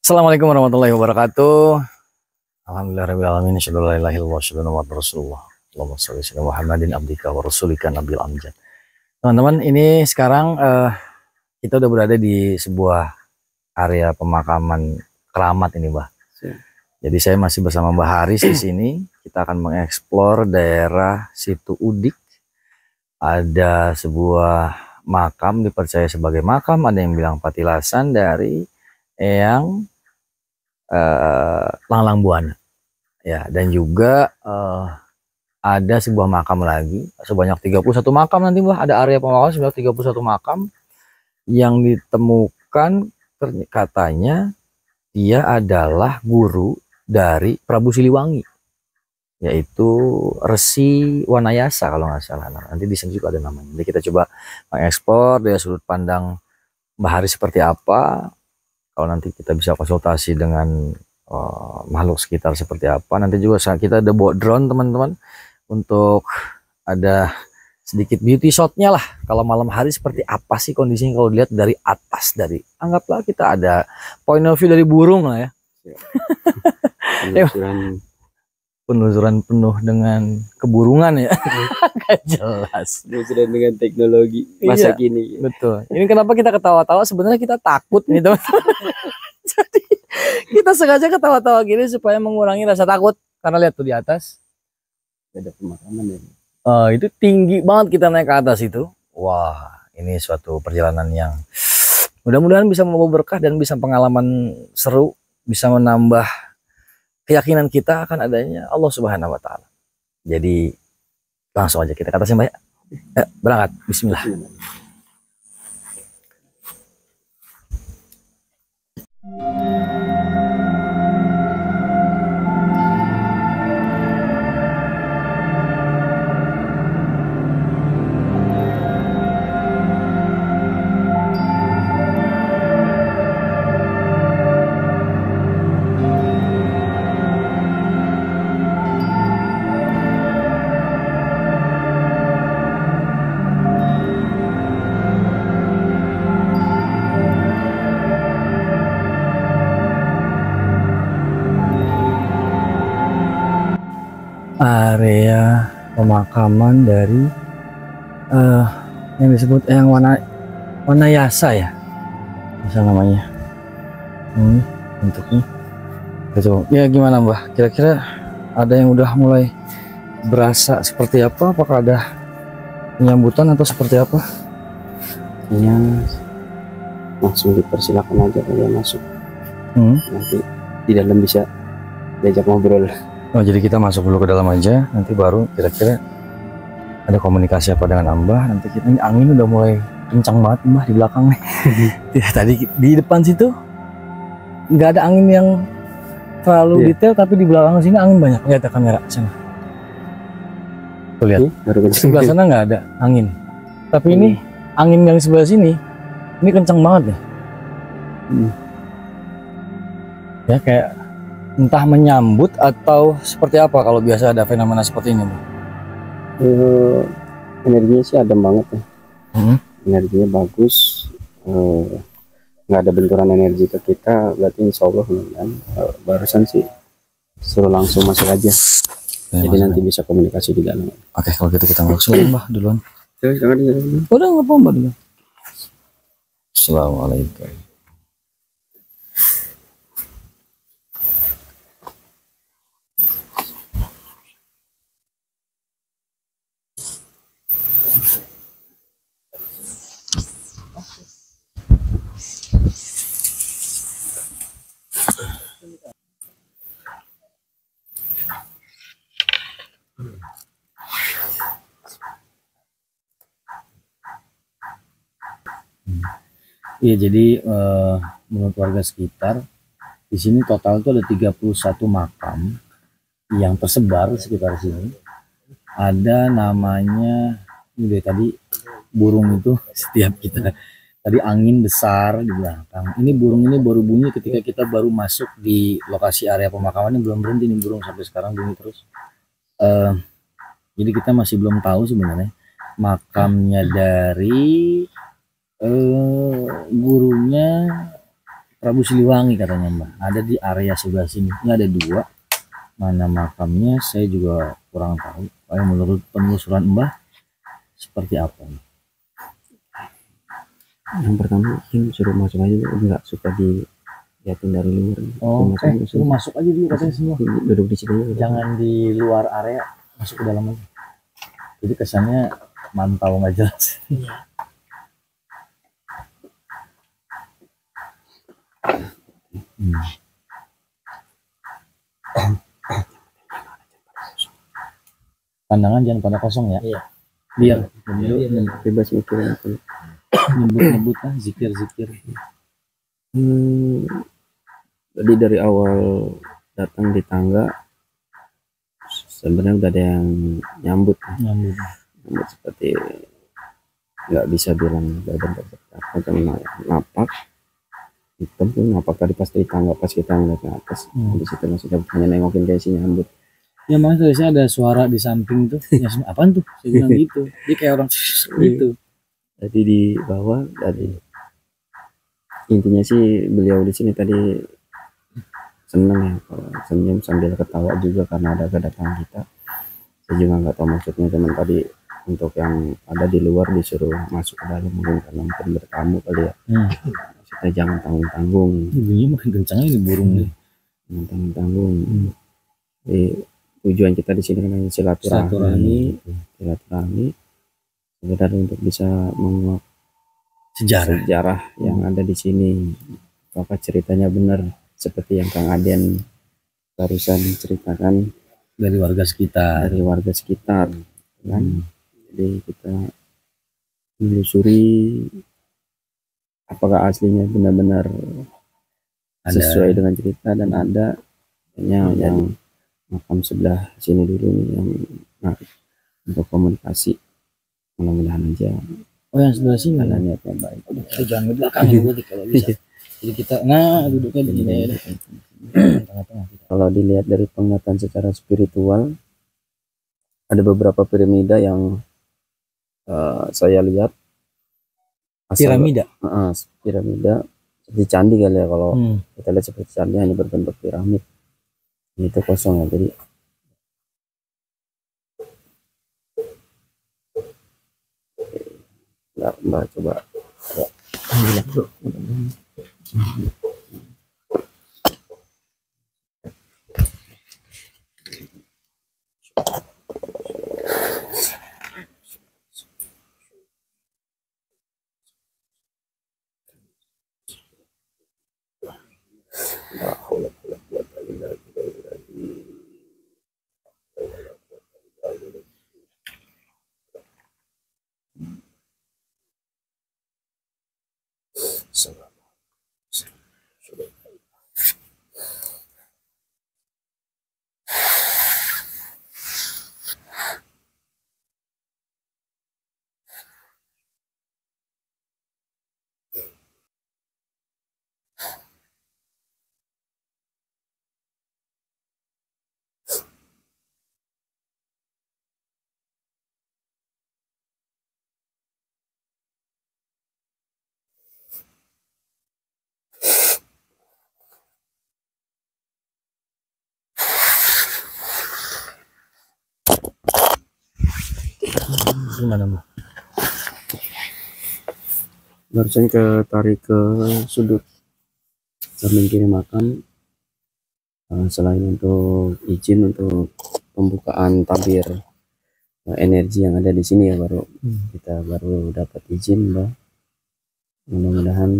Assalamualaikum warahmatullahi wabarakatuh. Alhamdulillahirabbil alamin. Asyhadu an la ilaha illallah wa asyhadu anna muhammadar rasulullah. Allahumma shalli ala Muhammadin abdika wa rasulika nabil amjad. Teman-teman, ini sekarang kita udah berada di sebuah area pemakaman keramat ini, Mbah. Jadi saya masih bersama Mbah Haris di sini. Kita akan mengeksplor daerah Situ Udik. Ada sebuah makam, dipercaya sebagai makam, ada yang bilang patilasan dari Eyang Langlang Buana, ya. Dan juga ada sebuah makam lagi sebanyak 31 makam nanti, Mbah. Ada area pemakaman sebanyak 31 makam yang ditemukan. Katanya dia adalah guru dari Prabu Siliwangi, yaitu Resi Wanayasa kalau nggak salah. Nah, nanti di sini juga ada namanya. Jadi kita coba mengeksplor dari sudut pandang Mbah Haris seperti apa. Kalau nanti kita bisa konsultasi dengan makhluk sekitar seperti apa. Nanti juga kita ada bawa drone, teman-teman, untuk ada sedikit beauty shotnya lah. Kalau malam hari seperti apa sih kondisinya kalau dilihat dari atas, dari anggaplah kita ada point of view dari burung lah ya. Penelusuran penuh dengan keburungan ya. Gak jelas. Penelusuran dengan teknologi masa kini. Betul. Ini kenapa kita ketawa-tawa? Sebenarnya kita takut nih, teman-teman. Jadi kita sengaja ketawa-tawa gini supaya mengurangi rasa takut. Karena lihat tuh di atas Ada pemakaman ya. itu tinggi banget kita naik ke atas itu. Wah, ini suatu perjalanan yang mudah-mudahan bisa membawa berkah dan bisa pengalaman seru, bisa menambah keyakinan kita akan adanya Allah Subhanahu wa Ta'ala. Jadi langsung aja kita ke atasnya, Mbak. Berangkat. Bismillah. Area pemakaman dari yang disebut yang Wanayasa ya, bisa namanya. Bentuknya gitu ya. Gimana, Mbah, kira-kira ada yang udah mulai berasa seperti apa? Apakah ada penyambutan atau seperti apa? Ya, langsung dipersilakan aja kalian masuk. Nanti di dalam bisa diajak ngobrol. Oh, jadi kita masuk dulu ke dalam aja, nanti baru kira-kira ada komunikasi apa dengan Mbah. Nanti kita, ini angin udah mulai kencang banget, Mbah, di belakang nih. Ya, tadi di depan situ nggak ada angin yang terlalu detail, tapi di belakang sini angin banyak. Lihat ya kamera sana. Tuh lihat, sebelah sana nggak ada angin, tapi ini angin yang sebelah sini ini kencang banget nih. Ya, kayak entah menyambut atau seperti apa kalau biasa ada fenomena seperti ini, Mbak. Energinya sih adem banget ya. Energinya bagus. Nggak ada benturan energi ke kita, berarti insya Allah barusan sih suruh langsung masuk aja. Jadi nanti bisa komunikasi di dalam. Oke, kalau gitu kita langsung, Mbah, duluan. Udah nggak apa-apa dulu. Assalamualaikum. Iya, jadi menurut warga sekitar di sini total itu ada 31 makam yang tersebar sekitar sini. Ada namanya ini dari tadi burung itu setiap kita tadi angin besar di belakang. Ini burung ini baru bunyi ketika kita baru masuk di lokasi area pemakaman. Ini belum berhenti nih burung sampai sekarang bunyi terus. Jadi kita masih belum tahu sebenarnya makamnya dari gurunya Prabu Siliwangi katanya Mbah. Ada di area sebelah sini. Ini ada 2. Mana makamnya saya juga kurang tahu. Kayak menurut penelusuran Mbah seperti apa nih? Yang pertama mungkin suruh masuk aja, nggak suka dilihatin dari luar. Oh, lu masuk aja dulu katanya semua. Duduk di sini. Jangan di luar area, masuk ke dalam aja. Jadi kesannya mantau nggak jelas. Pandangan jangan pada kosong ya. Iya. Biar bebas mikirin itu. Nyebut-nyebut kan zikir-zikir. Jadi dari awal datang di tangga sebenarnya udah ada yang nyambut seperti nggak bisa bilang badan apa kan napak hitam pun napak tadi pas di tangga pas kita ngeliat ke atas di situ langsung hanya nengokin kayak si nyambut ya. Makanya saya ada suara di samping tuh ya, apaan tuh saya bilang gitu dia kayak orang gitu. Jadi di bawah tadi intinya sih beliau di sini tadi seneng ya, senyum sambil ketawa juga karena ada kedatangan kita. Saya juga nggak tahu maksudnya, teman tadi untuk yang ada di luar disuruh masuk ke dalam mungkin karena mungkin bertamu kali ya. Maksudnya jangan tanggung-tanggung. Bunyi makin kencang ini burung nih. Jangan tanggung-tanggung. Jadi tujuan kita di sini kan silaturahmi sekedar untuk bisa menguak sejarah yang ada di sini. Apakah ceritanya benar seperti yang Kang Aden barusan ceritakan dari warga sekitar kan. Jadi kita menelusuri apakah aslinya benar-benar sesuai dengan cerita dan ada yang makam sebelah sini dulu nih yang untuk komunikasi, mudah-mudahan aja. Oh yang sebelah sini ada niatnya baik. Jangan di belakang berarti kalau bisa. Jadi kita duduknya di sini ya. Kalau dilihat dari penglihatan secara spiritual ada beberapa piramida yang saya lihat piramida seperti candi kali ya, kalau kita lihat seperti candi hanya berbentuk piramid itu kosong ya. Jadi Mbak coba bilang bro. Gimana Bu? Barusan tarik ke sudut samping kiri makam, selain untuk izin untuk pembukaan tabir energi yang ada di sini ya, kita baru dapat izin Mbak. Mudah-mudahan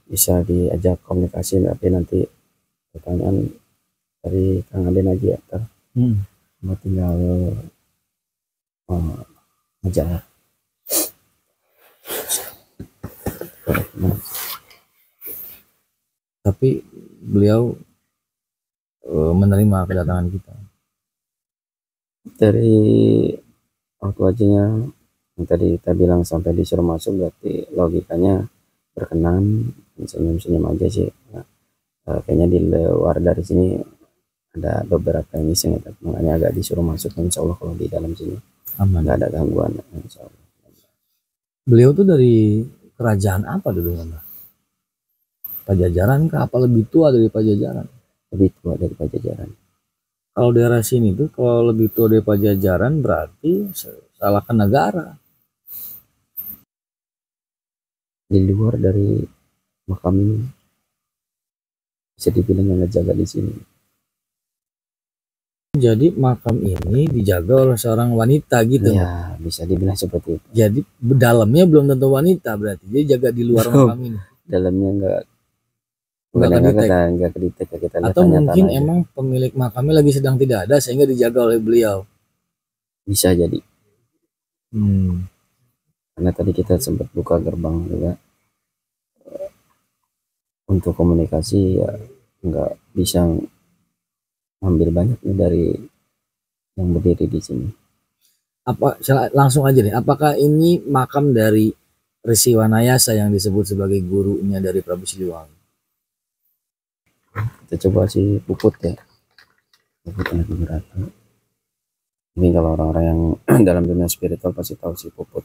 bisa diajak komunikasi, tapi nanti pertanyaan dari Kang Aden aja ya, mau tinggal ngejawab. Tapi beliau menerima kedatangan kita dari waktu aja yang tadi kita bilang sampai disuruh masuk, berarti logikanya berkenan, senyum-senyum aja sih. Kayaknya di luar dari sini ada beberapa yang iseng, makanya agak disuruh masuk. Insya Allah kalau di dalam sini aman, nggak ada gangguan. Insya Allah. Beliau tuh dari kerajaan apa dulu Mbak? Pajajaran kah? Apa lebih tua dari Pajajaran? Lebih tua dari Pajajaran. Kalau daerah sini tuh kalau lebih tua dari Pajajaran berarti salahkan negara. Di luar dari makam ini bisa dibilang yang ngejaga di sini. Jadi makam ini dijaga oleh seorang wanita gitu. Ya, bisa dibilang seperti itu. Jadi dalamnya belum tentu wanita, berarti dia jaga di luar makam ini. Dalamnya enggak kedetek kita lihat. Atau mungkin emang pemilik makamnya lagi sedang tidak ada sehingga dijaga oleh beliau. Bisa jadi. Karena tadi kita sempat buka gerbang juga untuk komunikasi, ya nggak bisa ngambil banyak dari yang berdiri di sini. Langsung aja nih, apakah ini makam dari Resi Wanayasa yang disebut sebagai gurunya dari Prabu Siliwangi? Kita coba si Puput ya. Puput lagi berata. Ini kalau orang-orang yang dalam dunia spiritual pasti tahu si Puput.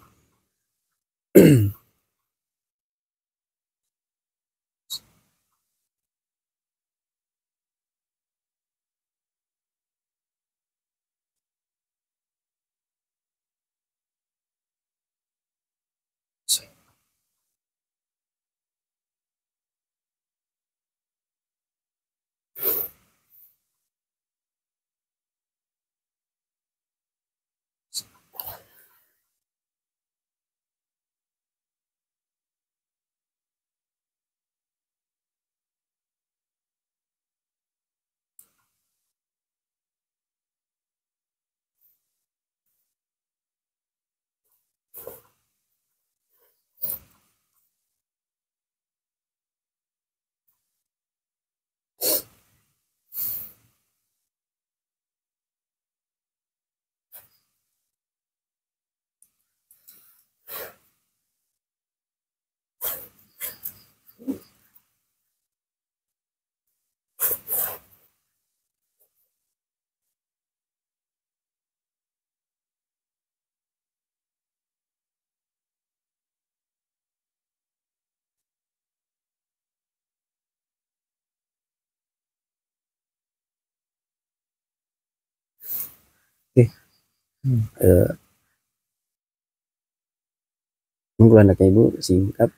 Mungkin anaknya ibu singkat,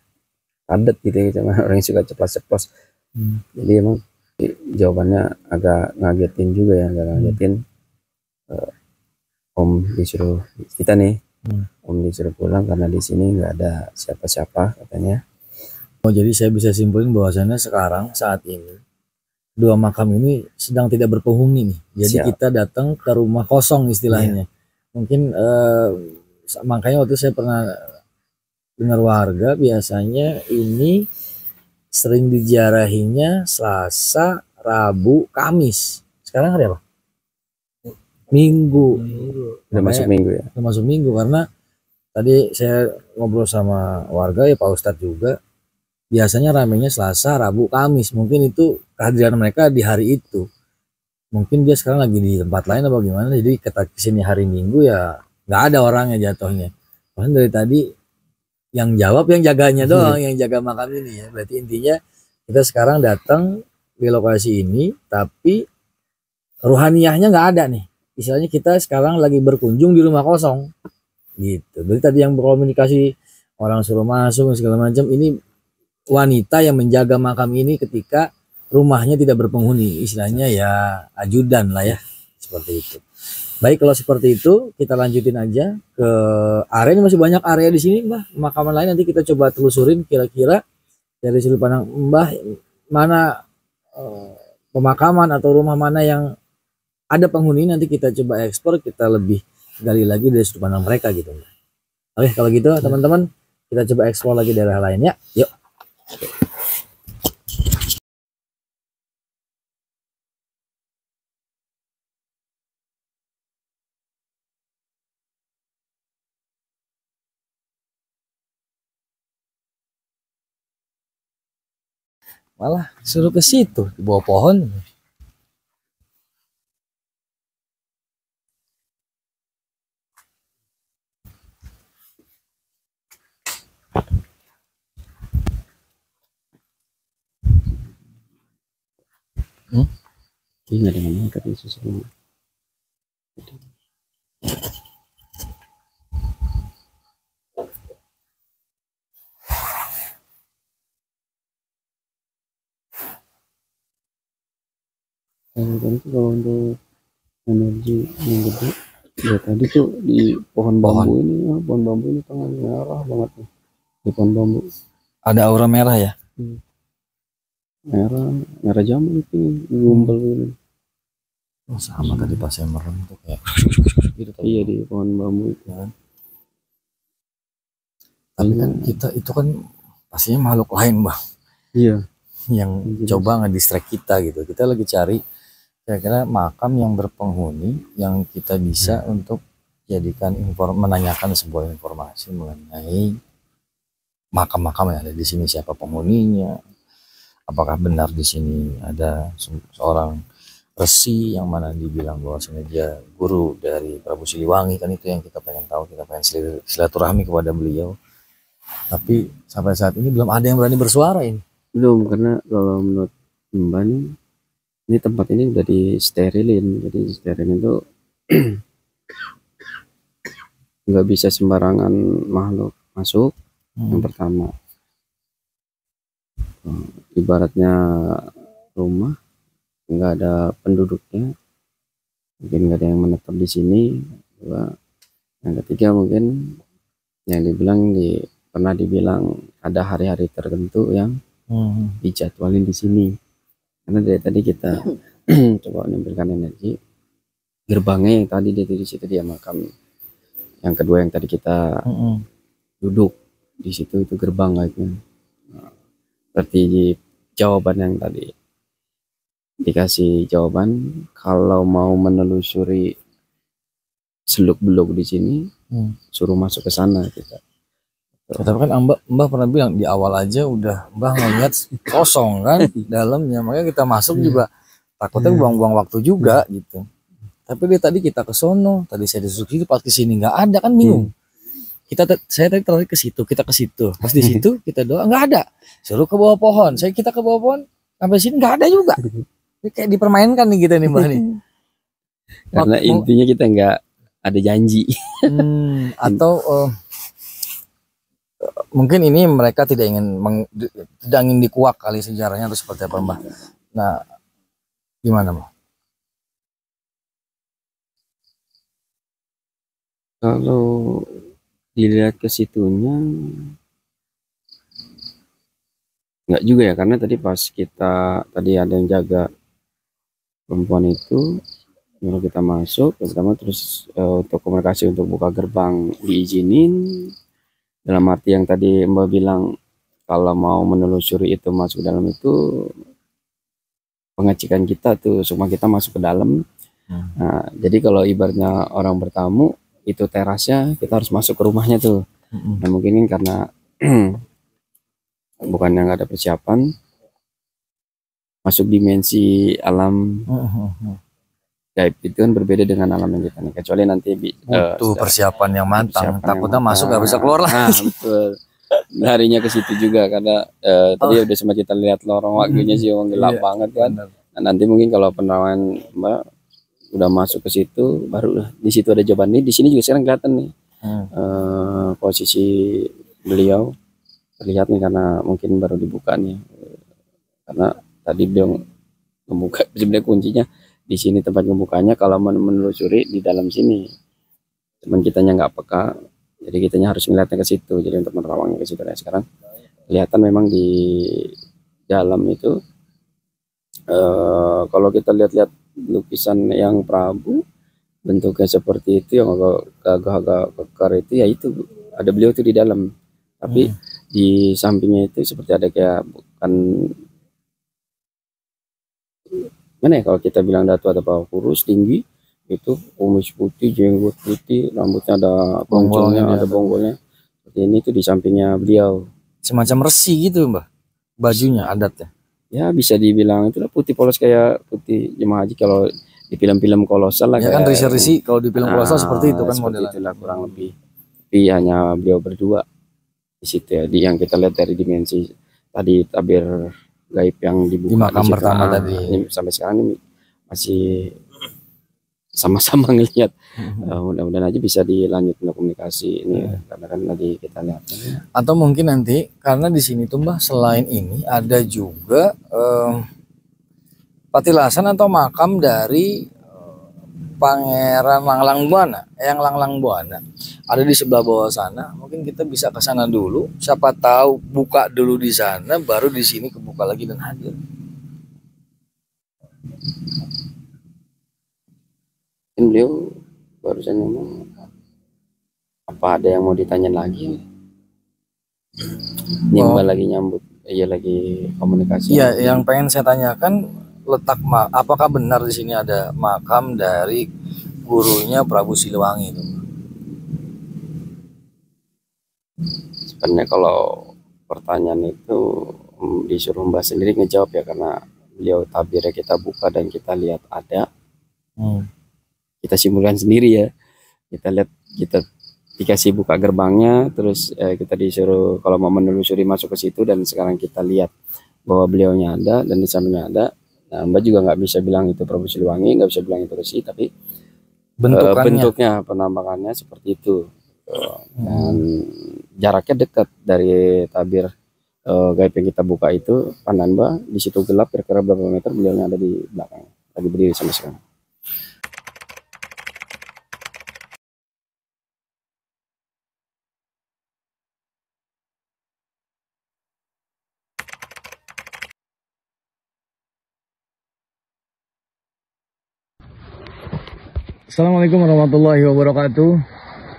padat gitu ya, sama orang yang suka ceplos-ceplos. Jadi emang jawabannya agak ngagetin juga ya, agak ngagetin. Om disuruh kita nih, Om disuruh pulang karena di sini nggak ada siapa-siapa katanya. Oh, jadi saya bisa simpulin bahwasannya sekarang saat ini dua makam ini sedang tidak berpenghuni nih. Jadi kita datang ke rumah kosong istilahnya. Mungkin makanya waktu saya pernah dengar warga biasanya ini sering diziarahinya Selasa, Rabu, Kamis. Sekarang hari apa? Minggu. Udah masuk minggu ya. Udah masuk minggu karena tadi saya ngobrol sama warga ya, Pak Ustadz juga. Biasanya ramenya Selasa, Rabu, Kamis. Mungkin itu kehadiran mereka di hari itu. Mungkin dia sekarang lagi di tempat lain atau gimana. Jadi kita kesini hari Minggu ya nggak ada orangnya jatuhnya. Karena dari tadi yang jawab yang jaganya doang, yang jaga makam ini ya. Berarti intinya kita sekarang datang di lokasi ini, tapi ruhaniyahnya nggak ada nih. Misalnya kita sekarang lagi berkunjung di rumah kosong, gitu. Berarti tadi yang berkomunikasi orang suruh masuk segala macam, ini wanita yang menjaga makam ini ketika rumahnya tidak berpenghuni, istilahnya ya ajudan lah ya, seperti itu. Baik, kalau seperti itu kita lanjutin aja ke area. Ini masih banyak area di sini Mbah, pemakaman lain nanti kita coba telusurin kira-kira dari sudut pandang Mbah mana pemakaman atau rumah mana yang ada penghuni, nanti kita coba eksplor, kita lebih gali lagi dari sudut pandang mereka gitu. Oke, kalau gitu teman-teman kita coba eksplor lagi daerah lain ya, yuk. Malah suruh ke situ di bawah pohon. Iya dengan katanya susu. Kalau untuk energi yang gede ya tadi tuh di pohon bambu ini ya, pohon bambu ini tangan merah banget nih. Di pohon bambu ada aura merah ya. Merah jambu itu ngumpul ini. Oh, sama tadi pas saya merem tuh kayak gitu. Iya di pohon bambu itu kan. Tapi kan kita itu kan pastinya makhluk lain bang. Iya. Yang coba ngedistract kita gitu. Kita lagi cari kira-kira makam yang berpenghuni yang kita bisa untuk jadikan menanyakan sebuah informasi mengenai makam-makam yang ada di sini, siapa penghuninya, apakah benar di sini ada seorang resi yang mana dibilang bahwasanya dia guru dari Prabu Siliwangi, kan itu yang kita pengen tahu, kita pengen silaturahmi kepada beliau. Tapi sampai saat ini belum ada yang berani bersuara ini. Belum, karena kalau menurut Mbak nih, ini tempat ini udah disterilin, jadi steril itu nggak bisa sembarangan makhluk masuk. Yang pertama, ibaratnya rumah nggak ada penduduknya, mungkin nggak ada yang menetap di sini. Yang ketiga mungkin yang pernah dibilang ada hari-hari tertentu yang dijadwalin di sini. Karena dari tadi kita coba menampilkan energi gerbangnya yang tadi di situ dia makam. Yang kedua yang tadi kita duduk di situ itu gerbang kayaknya. Seperti jawaban yang tadi dikasih jawaban kalau mau menelusuri seluk-beluk di sini suruh masuk ke sana kita. Tapi kan Mbah pernah bilang di awal aja udah Mbah ngeliat kosong kan dalamnya, makanya kita masuk juga takutnya buang-buang waktu juga gitu. Tapi dia tadi kita ke sono, tadi saya disuruh situ, pas ke sini nggak ada kan bingung. Saya tadi tertarik ke situ, kita ke situ, pas di situ kita doa nggak ada, suruh ke bawah pohon, kita ke bawah pohon sampai sini nggak ada juga. Ini kayak dipermainkan nih kita nih Mbah nih. Karena intinya kita nggak ada janji. Atau mungkin ini mereka tidak ingin dikuak kali sejarahnya atau seperti apa Mbah. Nah, gimana Mbah? Kalau dilihat ke situnya nggak juga ya, karena tadi pas tadi ada yang jaga perempuan itu kalau kita masuk pertama, terus untuk komunikasi untuk buka gerbang diizinin, dalam arti yang tadi Mbak bilang kalau mau menelusuri itu masuk ke dalam itu pengecekan kita tuh semua kita masuk ke dalam. Nah, jadi kalau ibaratnya orang bertamu itu terasnya kita harus masuk ke rumahnya tuh. Nah mungkin karena bukan yang nggak ada persiapan masuk dimensi alam gaib itu kan berbeda dengan alam yang kita nih, kecuali nanti butuh persiapan yang matang, takutnya masuk nggak bisa keluar lagi. Betul. Larinya ke situ juga karena tadi udah sempat kita lihat lorong waktunya sih gelap banget kan. Nah, nanti mungkin kalau penerangan Mbak udah masuk ke situ baru di situ ada jawaban. Nih di sini juga sekarang kelihatan nih posisi beliau terlihat nih karena mungkin baru dibuka nih, karena tadi beliau membuka sebenarnya kuncinya di sini tempat ngebukanya. Kalau menelusuri di dalam sini teman kitanya nggak peka, jadi kitanya harus melihatnya ke situ, jadi untuk menerawangnya ke situ. Nah, sekarang kelihatan memang di dalam itu kalau kita lihat-lihat lukisan yang Prabu bentuknya seperti itu yang agak kekar itu, ya itu ada beliau itu di dalam, tapi di sampingnya itu seperti ada kayak bukan mana ya kalau kita bilang datu atau kurus tinggi itu, kumis putih, jenggot putih, rambutnya ada bonggolnya, ada bonggolnya seperti ini, itu di sampingnya beliau semacam resi gitu Mbah, bajunya adatnya ya bisa dibilang itulah putih polos kayak putih jemaah haji kalau di film-film kolosal lah ya kan, risi-risi kalau di film kolosal seperti itu kan modelnya. Itulah kurang lebih, tapi hanya beliau berdua di situ ya, yang kita lihat dari dimensi tadi tabir gaib yang dibuka di makam situ. pertama tadi. Ini sampai sekarang ini masih sama-sama ngelihat. Mudah-mudahan aja bisa dilanjutin komunikasi ini karena kan lagi kita lihat. Atau mungkin nanti karena di sini tuh Mbah selain ini ada juga patilasan atau makam dari Pangeran Langlang Buana, Eyang Langlang Buana ada di sebelah bawah sana. Mungkin kita bisa ke sana dulu. Siapa tahu buka dulu di sana, baru di sini kebuka lagi dan hadir. Beliau barusan ngomong, apa ada yang mau ditanya lagi? Ini Mbak lagi nyambut, iya lagi komunikasi. Iya, yang pengen saya tanyakan letak apakah benar di sini ada makam dari gurunya Prabu Siliwangi itu? Sebenarnya kalau pertanyaan itu disuruh Mbak sendiri ngejawab ya, karena beliau tabirnya kita buka dan kita lihat ada. Kita simpulkan sendiri ya, kita lihat, kita dikasih buka gerbangnya, terus kita disuruh kalau mau menelusuri masuk ke situ, dan sekarang kita lihat bahwa beliaunya ada dan di sampingnya ada. Nah, Mbak juga nggak bisa bilang itu Prabu Siliwangi, nggak bisa bilang itu Resi, tapi bentuknya penampakannya seperti itu. Dan jaraknya dekat dari tabir gaib yang kita buka itu, kanan Mbak, di situ gelap kira-kira berapa meter, beliaunya ada di belakang, lagi berdiri sama sekarang. Assalamualaikum warahmatullahi wabarakatuh.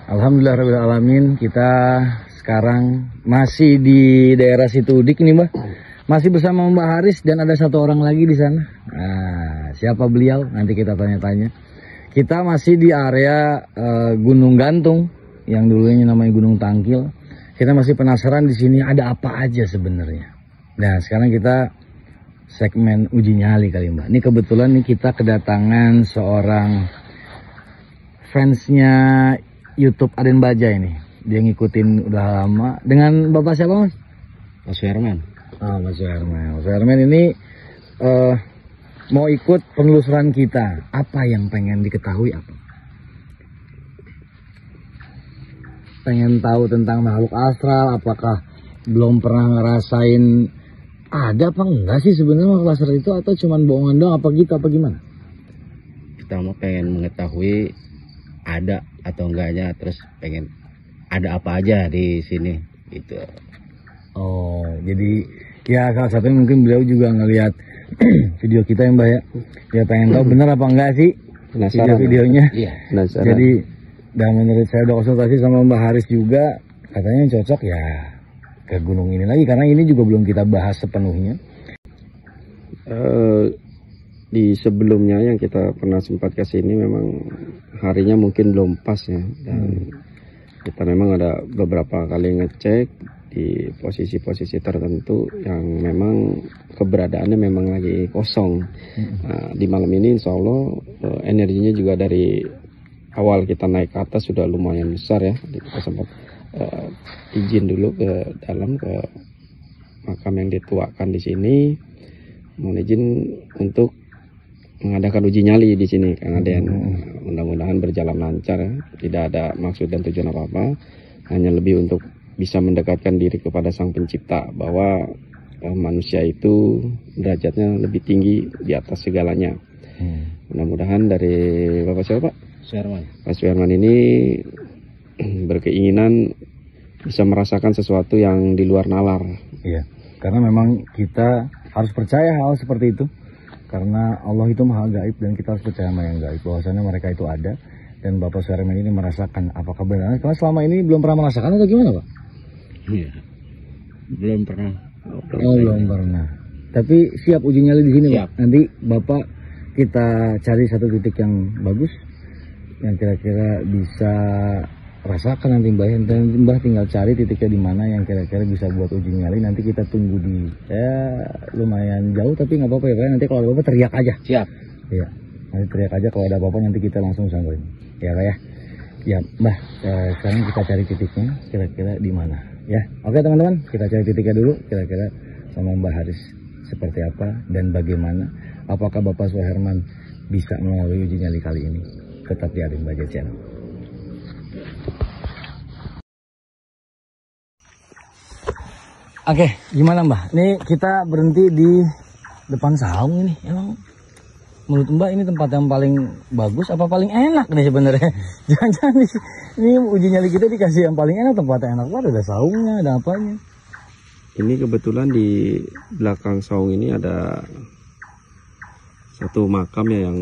Alhamdulillahirrahmanirrahim. Kita sekarang masih di daerah Situdik nih Mbak. Masih bersama Mbak Haris dan ada satu orang lagi di sana. Nah, siapa beliau? Nanti kita tanya-tanya. Kita masih di area Gunung Gantung yang dulunya namanya Gunung Tangkil. Kita masih penasaran di sini ada apa aja sebenarnya. Nah, sekarang kita segmen uji nyali kali Mbak. Ini kebetulan nih kita kedatangan seorang fansnya YouTube Aden Baja ini. Dia ngikutin udah lama. Dengan Bapak siapa Mas? Mas Herman. Oh, Mas Herman. Mas Herman ini mau ikut penelusuran kita. Apa yang pengen diketahui apa? Pengen tahu tentang makhluk astral. Apakah belum pernah ngerasain ada apa enggak sih sebenarnya makhluk astral itu, atau cuman bohongan doang apa gitu, apa gimana? Kita mau pengen mengetahui ada atau enggaknya, terus pengen ada apa aja di sini gitu. Oh, jadi ya salah satunya mungkin beliau juga ngelihat video kita ya Mbak ya. Dia pengen tahu benar apa enggak sih video-videonya. Iya, penasaran. Jadi dan menurut saya udah konsultasi sama Mbak Haris juga, katanya cocok ya ke gunung ini lagi karena ini juga belum kita bahas sepenuhnya. Di sebelumnya yang kita pernah sempat ke sini memang harinya mungkin belum pas ya, dan kita memang ada beberapa kali ngecek di posisi-posisi tertentu yang memang keberadaannya memang lagi kosong. Nah, di malam ini insya Allah energinya juga dari awal kita naik ke atas sudah lumayan besar ya. Kita sempat izin dulu ke dalam ke makam yang dituakan di sini, mohon izin untuk mengadakan uji nyali di sini Kang Aden. Mudah-mudahan berjalan lancar ya. Tidak ada maksud dan tujuan apa-apa, hanya lebih untuk bisa mendekatkan diri kepada Sang Pencipta bahwa manusia itu derajatnya lebih tinggi di atas segalanya. Mudah-mudahan dari Bapak siapa Pak? Suherman. Pak Suherman ini berkeinginan bisa merasakan sesuatu yang di luar nalar. Iya, karena memang kita harus percaya hal seperti itu. Karena Allah itu maha gaib dan kita harus percaya sama yang gaib, bahwasanya mereka itu ada. Dan Bapak Suherman ini merasakan apakah benar, karena selama ini belum pernah merasakan atau gimana Pak? Iya, belum pernah. Belum pernah. Tapi siap uji nyali di sini Pak. Nanti Bapak kita cari satu titik yang bagus, yang kira-kira bisa rasakan nanti Mbah, dan Mbah tinggal cari titiknya di mana yang kira-kira bisa buat uji nyali. Nanti kita tunggu di lumayan jauh tapi nggak apa-apa ya Pak. Nanti kalau ada apa-apa teriak aja. Siap. Iya, nanti teriak aja kalau ada apa-apa, nanti kita langsung samperin ya Pak ya. Ya Mbah, sekarang kita cari titiknya kira-kira di mana ya. Oke teman-teman, kita cari titiknya dulu kira-kira sama Mbah Haris. seperti apa dan bagaimana. Apakah Bapak Suherman bisa melalui uji nyali kali ini? Tetap di Adin Budget Channel. Oke, gimana Mbah? Ini kita berhenti di depan saung ini. Emang menurut Mbak ini tempat yang paling bagus apa paling enak nih sebenarnya? Jangan-jangan ini uji nyali kita dikasih yang paling enak, tempat yang enak banget, ada saungnya, ada apanya. Ini kebetulan di belakang saung ini ada satu makam ya yang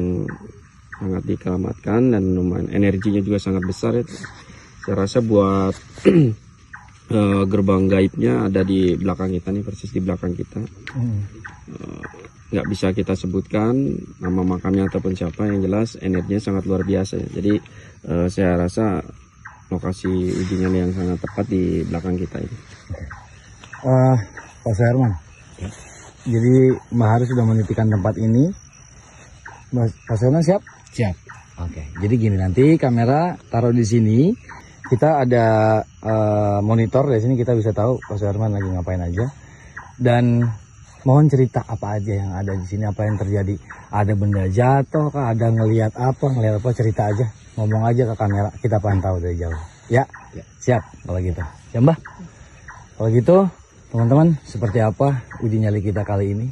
sangat dikeramatkan dan lumayan energinya juga sangat besar ya. Saya rasa buat gerbang gaibnya ada di belakang kita nih, persis di belakang kita. Nggak bisa kita sebutkan nama makamnya ataupun siapa, yang jelas energinya sangat luar biasa ya. Jadi saya rasa lokasi uji nyali yang sangat tepat di belakang kita ini. Pak Suherman, jadi Mbak Haris sudah menitikan tempat ini. Pak Suherman siap? Siap. Oke, jadi gini, nanti kamera taruh di sini. Kita ada monitor di sini, kita bisa tahu Pak Suherman lagi ngapain aja. Dan mohon cerita apa aja yang ada di sini, apa yang terjadi. Ada benda jatuh kah, ada ngelihat apa, cerita aja. Ngomong aja ke kamera, kita pantau dari jauh. Ya, siap kalau gitu. Ya Mbah. Kalau gitu, teman-teman, seperti apa uji nyali kita kali ini?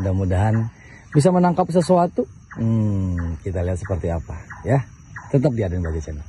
Mudah-mudahan bisa menangkap sesuatu. Kita lihat seperti apa ya. Tetap di Adin Budget Channel.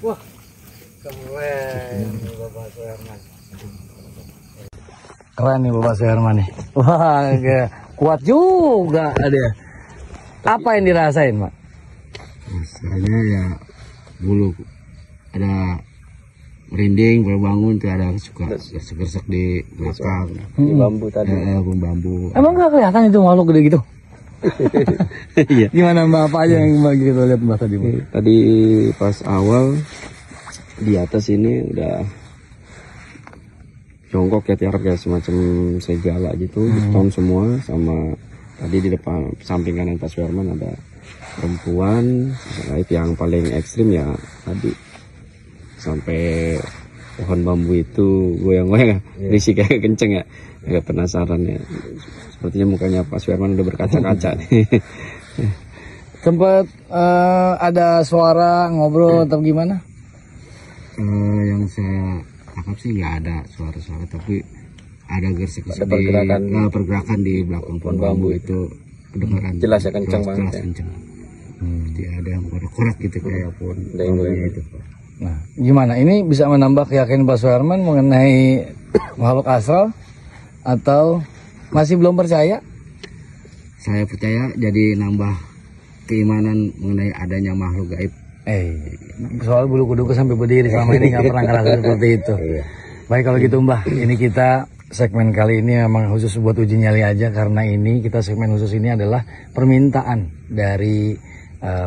Wah, keren Bapak Suherman. Keren nih Bapak Suherman nih. Wah, kuat juga dia. Apa yang dirasain, Pak? Rasanya ya bulu ada merinding, baru bangun tuh ada suka gesek-gesek di belakang. Di bambu tadi. Bambu. Emang nggak kelihatan itu makhluk gede gitu? Iya. Gimana Mbak, apa aja yang Mbak gitu lihat Mbak tadi? Tadi pas awal di atas ini udah jongkok ya, tiarap kayak semacam segala gitu, beton semua. Sama tadi di depan samping kanan Pak Suherman ada perempuan. Itu yang paling ekstrim ya tadi sampai pohon bambu itu goyang-goyang, risik kayak kenceng ya. Agak penasaran ya. Sepertinya mukanya Pak Suherman udah berkaca-kaca nih. Sempat ada suara ngobrol atau gimana? Yang saya tangkap sih nggak ada suara-suara, tapi ada gesek-gesek pergerakan di belakang pohon bambu itu kedengaran. Jelas ya, kencang banget. Kencang. Jadi ada yang korek-korek gitu kayak pohon bambunya itu. Nah, gimana? Ini bisa menambah keyakinan Pak Suherman mengenai makhluk astral atau masih belum percaya? Saya percaya, jadi nambah keimanan mengenai adanya makhluk gaib. Soal bulu kuduku sampai berdiri selama ini nggak pernah ngerasa seperti itu. Baik kalau gitu Mbah, ini kita segmen kali ini memang khusus buat uji nyali aja, karena ini kita segmen khusus ini adalah permintaan dari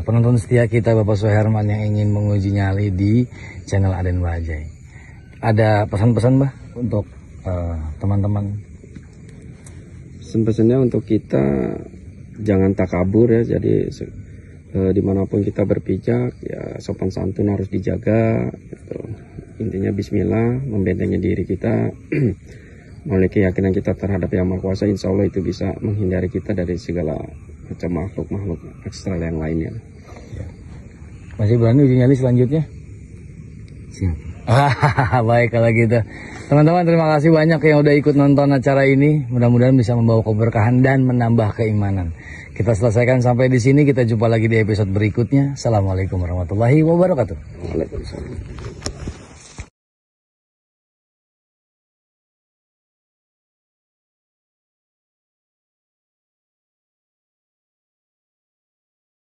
penonton setia kita Bapak Suherman yang ingin menguji nyali di channel Aden Bajai. Ada pesan-pesan Mbah untuk teman-teman? Pesannya untuk kita jangan takabur ya, jadi dimanapun kita berpijak ya sopan santun harus dijaga gitu. Intinya bismillah, membentengi diri kita memiliki keyakinan kita terhadap Yang Maha Kuasa, insya Allah itu bisa menghindari kita dari segala macam makhluk ekstral yang lainnya. Masih berani uji nyali selanjutnya? Siap. Baik kalau gitu. Teman-teman, terima kasih banyak yang udah ikut nonton acara ini. Mudah-mudahan bisa membawa keberkahan dan menambah keimanan. Kita selesaikan sampai di sini. Kita jumpa lagi di episode berikutnya. Assalamualaikum warahmatullahi wabarakatuh. Waalaikumsalam.